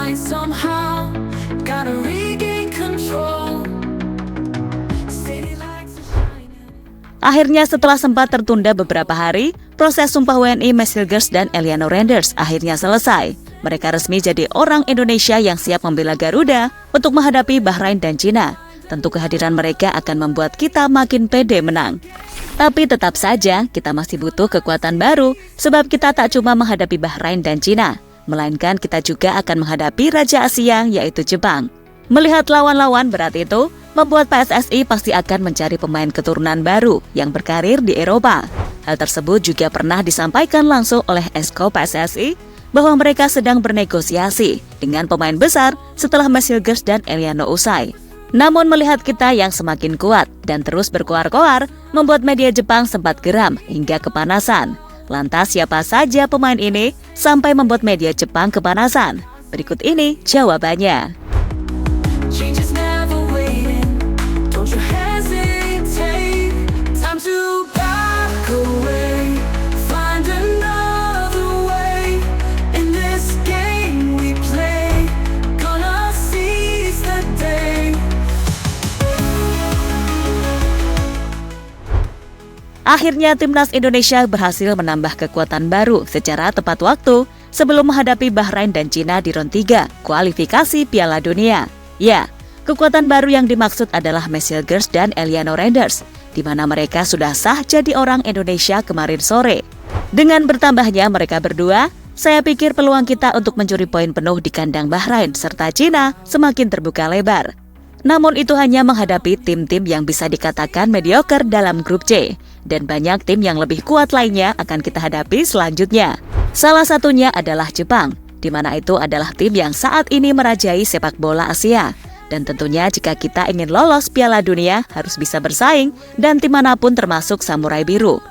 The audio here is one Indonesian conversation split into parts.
line somehow. Gotta regain control. City lights are shining. Akhirnya setelah sempat tertunda beberapa hari, proses sumpah WNI Maes Hilgers dan Eliano Renders akhirnya selesai. Mereka resmi jadi orang Indonesia yang siap membela Garuda untuk menghadapi Bahrain dan Cina. Tentu kehadiran mereka akan membuat kita makin pede menang. Tapi tetap saja kita masih butuh kekuatan baru sebab kita tak cuma menghadapi Bahrain dan Cina, melainkan kita juga akan menghadapi Raja Asia yaitu Jepang. Melihat lawan-lawan berat itu, membuat PSSI pasti akan mencari pemain keturunan baru yang berkarir di Eropa. Hal tersebut juga pernah disampaikan langsung oleh Esko PSSI bahwa mereka sedang bernegosiasi dengan pemain besar setelah Maes Hilgers dan Eliano usai. Namun melihat kita yang semakin kuat dan terus berkoar-koar, membuat media Jepang sempat geram hingga kepanasan. Lantas siapa saja pemain ini sampai membuat media Jepang kepanasan? Berikut ini jawabannya. Change is never waiting. Don't you hesitate. Time to back away. Find another way. In this game we play, gonna seize the day. Akhirnya timnas Indonesia berhasil menambah kekuatan baru secara tepat waktu sebelum menghadapi Bahrain dan Cina di ronde 3 kualifikasi Piala Dunia. Ya, kekuatan baru yang dimaksud adalah Maes Hilgers dan Eliano Renders, di mana mereka sudah sah jadi orang Indonesia kemarin sore. Dengan bertambahnya mereka berdua, saya pikir peluang kita untuk mencuri poin penuh di kandang Bahrain serta Cina semakin terbuka lebar. Namun itu hanya menghadapi tim-tim yang bisa dikatakan mediocre dalam grup C, dan banyak tim yang lebih kuat lainnya akan kita hadapi selanjutnya. Salah satunya adalah Jepang, di mana itu adalah tim yang saat ini merajai sepak bola Asia. Dan tentunya jika kita ingin lolos Piala Dunia harus bisa bersaing dan tim manapun termasuk Samurai Biru.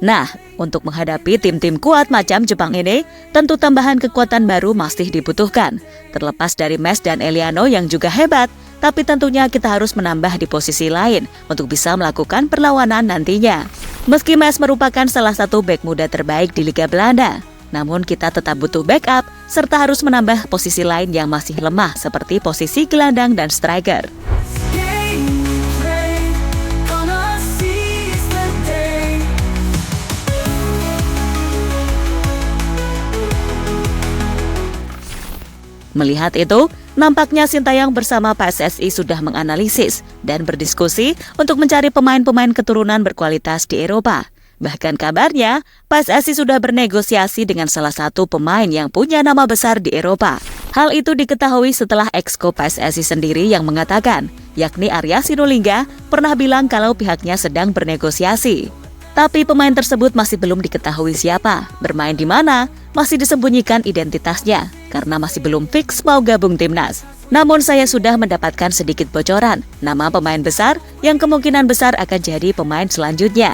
Nah, untuk menghadapi tim-tim kuat macam Jepang ini, tentu tambahan kekuatan baru masih dibutuhkan. Terlepas dari Maes dan Eliano yang juga hebat, tapi tentunya kita harus menambah di posisi lain untuk bisa melakukan perlawanan nantinya. Meski Maes merupakan salah satu bek muda terbaik di Liga Belanda, namun kita tetap butuh backup serta harus menambah posisi lain yang masih lemah seperti posisi gelandang dan striker. Game we play, gonna seize the day. Melihat itu, nampaknya Sintayong bersama PSSI sudah menganalisis dan berdiskusi untuk mencari pemain-pemain keturunan berkualitas di Eropa. Bahkan kabarnya, PSSI sudah bernegosiasi dengan salah satu pemain yang punya nama besar di Eropa. Hal itu diketahui setelah Exco PSSI sendiri yang mengatakan, yakni Arya Sinulinga pernah bilang kalau pihaknya sedang bernegosiasi. Tapi pemain tersebut masih belum diketahui siapa, bermain di mana, masih disembunyikan identitasnya, karena masih belum fix mau gabung timnas. Namun saya sudah mendapatkan sedikit bocoran, nama pemain besar yang kemungkinan besar akan jadi pemain selanjutnya.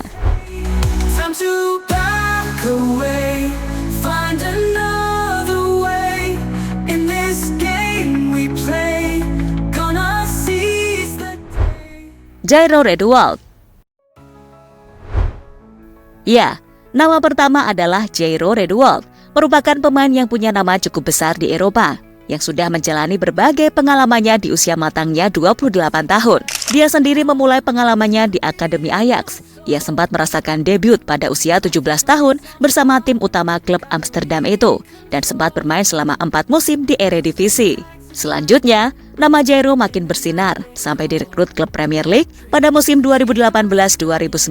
Time to back away. Find another way. In this game we play, gonna seize the day. Jairo Redwald. Ya, nama pertama adalah Jairo Redwald, merupakan pemain yang punya nama cukup besar di Eropa, yang sudah menjalani berbagai pengalamannya di usia matangnya 28 tahun. Dia sendiri memulai pengalamannya di Akademi Ajax. Ia sempat merasakan debut pada usia 17 tahun bersama tim utama klub Amsterdam itu, dan sempat bermain selama 4 musim di Eredivisie. Selanjutnya, nama Jairo makin bersinar sampai direkrut klub Premier League pada musim 2018-2019,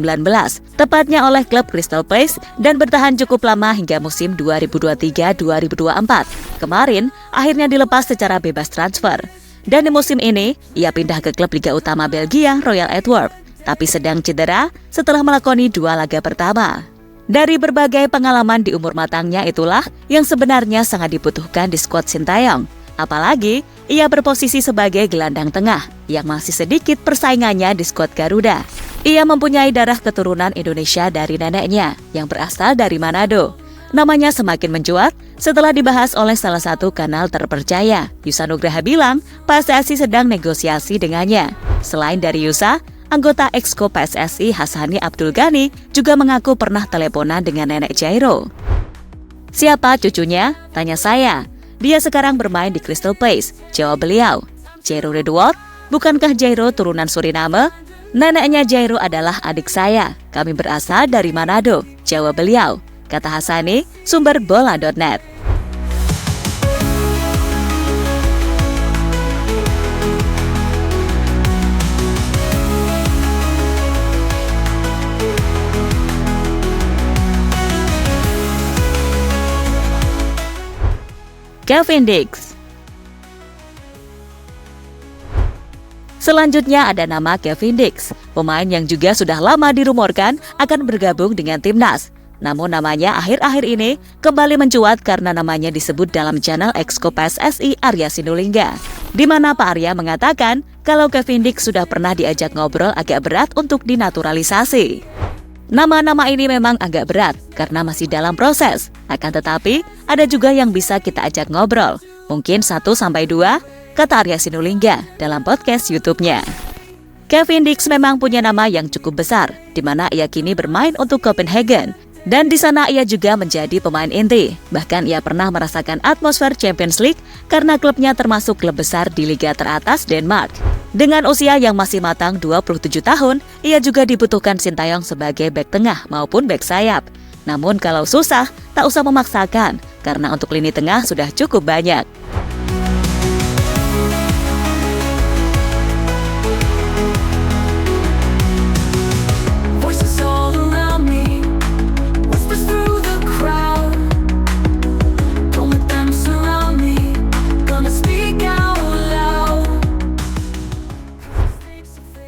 tepatnya oleh klub Crystal Palace, dan bertahan cukup lama hingga musim 2023-2024. Kemarin, akhirnya dilepas secara bebas transfer. Dan di musim ini, ia pindah ke klub Liga Utama Belgia Royal Antwerp, tapi sedang cedera setelah melakoni 2 laga pertama. Dari berbagai pengalaman di umur matangnya itulah yang sebenarnya sangat dibutuhkan di skuad Sintayong. Apalagi, ia berposisi sebagai gelandang tengah yang masih sedikit persaingannya di skuad Garuda. Ia mempunyai darah keturunan Indonesia dari neneknya yang berasal dari Manado. Namanya semakin mencuat setelah dibahas oleh salah satu kanal terpercaya. Yusa Nugraha bilang PSSI sedang negosiasi dengannya. Selain dari Yusa, anggota Exco PSSI Hasani Abdul Ghani juga mengaku pernah teleponan dengan nenek Jairo. Siapa cucunya? Tanya saya. Dia sekarang bermain di Crystal Palace. Jawab beliau, Jairo Redwood, bukankah Jairo turunan Suriname? Neneknya Jairo adalah adik saya. Kami berasal dari Manado. Jawab beliau, kata Hasani, sumber bola.net. Kevin Dix. Selanjutnya ada nama Kevin Dix, pemain yang juga sudah lama dirumorkan akan bergabung dengan timnas. Namun namanya akhir-akhir ini kembali mencuat karena namanya disebut dalam channel Exco PSSI Arya Sinulinga, di mana Pak Arya mengatakan kalau Kevin Dix sudah pernah diajak ngobrol agak berat untuk dinaturalisasi. Nama-nama ini memang agak berat karena masih dalam proses. Akan tetapi, ada juga yang bisa kita ajak ngobrol. Mungkin 1-2, kata Arya Sinulinga dalam podcast YouTube-nya. Kevin Dix memang punya nama yang cukup besar, di mana ia kini bermain untuk Copenhagen. Dan di sana ia juga menjadi pemain inti. Bahkan ia pernah merasakan atmosfer Champions League karena klubnya termasuk klub besar di liga teratas Denmark. Dengan usia yang masih matang 27 tahun, ia juga dibutuhkan Sintayong sebagai bek tengah maupun bek sayap. Namun kalau susah, tak usah memaksakan, karena untuk lini tengah sudah cukup banyak.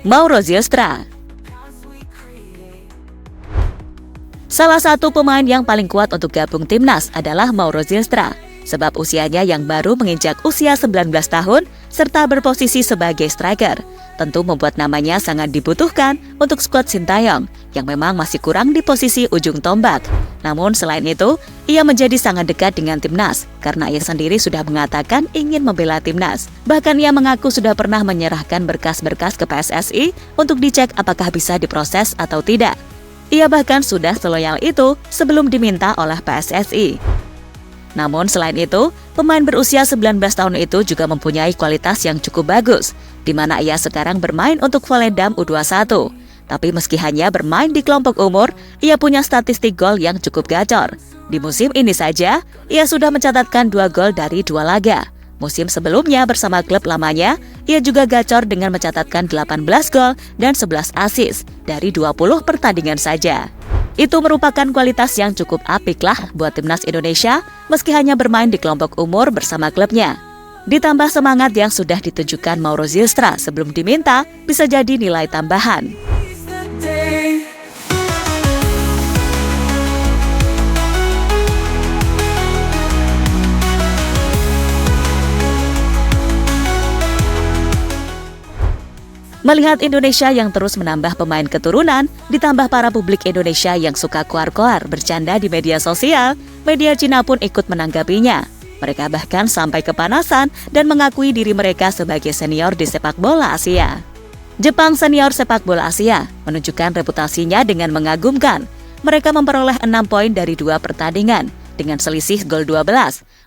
Mauro Zylstra. Salah satu pemain yang paling kuat untuk gabung timnas adalah Mauro Zylstra, sebab usianya yang baru menginjak usia 19 tahun serta berposisi sebagai striker, tentu membuat namanya sangat dibutuhkan untuk skuad Sintayong yang memang masih kurang di posisi ujung tombak. Namun selain itu, ia menjadi sangat dekat dengan timnas karena ia sendiri sudah mengatakan ingin membela timnas. Bahkan ia mengaku sudah pernah menyerahkan berkas-berkas ke PSSI untuk dicek apakah bisa diproses atau tidak. Ia bahkan sudah seloyal itu sebelum diminta oleh PSSI. Namun selain itu, pemain berusia 19 tahun itu juga mempunyai kualitas yang cukup bagus, di mana ia sekarang bermain untuk Volendam U21. Tapi meski hanya bermain di kelompok umur, ia punya statistik gol yang cukup gacor. Di musim ini saja, ia sudah mencatatkan 2 gol dari 2 laga. Musim sebelumnya bersama klub lamanya, ia juga gacor dengan mencatatkan 18 gol dan 11 assist dari 20 pertandingan saja. Itu merupakan kualitas yang cukup apik lah buat timnas Indonesia, meski hanya bermain di kelompok umur bersama klubnya. Ditambah semangat yang sudah ditunjukkan Mauro Zylstra sebelum diminta, bisa jadi nilai tambahan. Melihat Indonesia yang terus menambah pemain keturunan, ditambah para publik Indonesia yang suka koar-koar bercanda di media sosial, media Cina pun ikut menanggapinya. Mereka bahkan sampai kepanasan dan mengakui diri mereka sebagai senior di sepak bola Asia. Jepang senior sepak bola Asia menunjukkan reputasinya dengan mengagumkan. Mereka memperoleh 6 poin dari 2 pertandingan dengan selisih gol 12.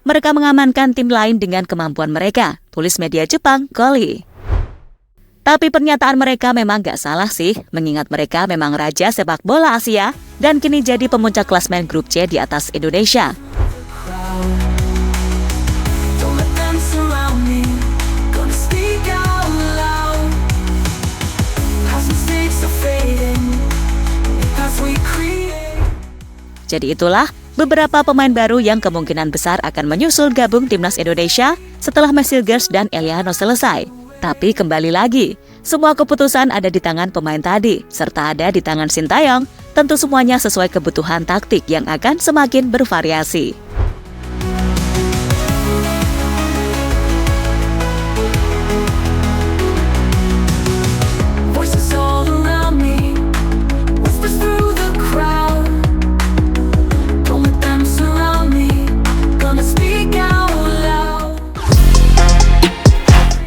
Mereka mengamankan tim lain dengan kemampuan mereka, tulis media Jepang Koli. Tapi pernyataan mereka memang gak salah sih, mengingat mereka memang raja sepak bola Asia dan kini jadi pemuncak klasmen grup C di atas Indonesia. Jadi itulah beberapa pemain baru yang kemungkinan besar akan menyusul gabung timnas Indonesia setelah Messilgers dan Eliano selesai. Tapi kembali lagi, semua keputusan ada di tangan pemain tadi, serta ada di tangan Sintayong, tentu semuanya sesuai kebutuhan taktik yang akan semakin bervariasi.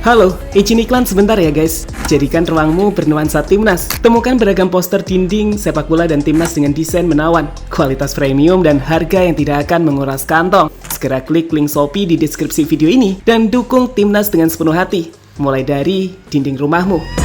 Halo, izin iklan sebentar ya guys. Jadikan ruangmu bernuansa Timnas. Temukan beragam poster dinding, sepak bola dan Timnas dengan desain menawan, kualitas premium dan harga yang tidak akan menguras kantong. Segera klik link Shopee di deskripsi video ini dan dukung Timnas dengan sepenuh hati. Mulai dari dinding rumahmu.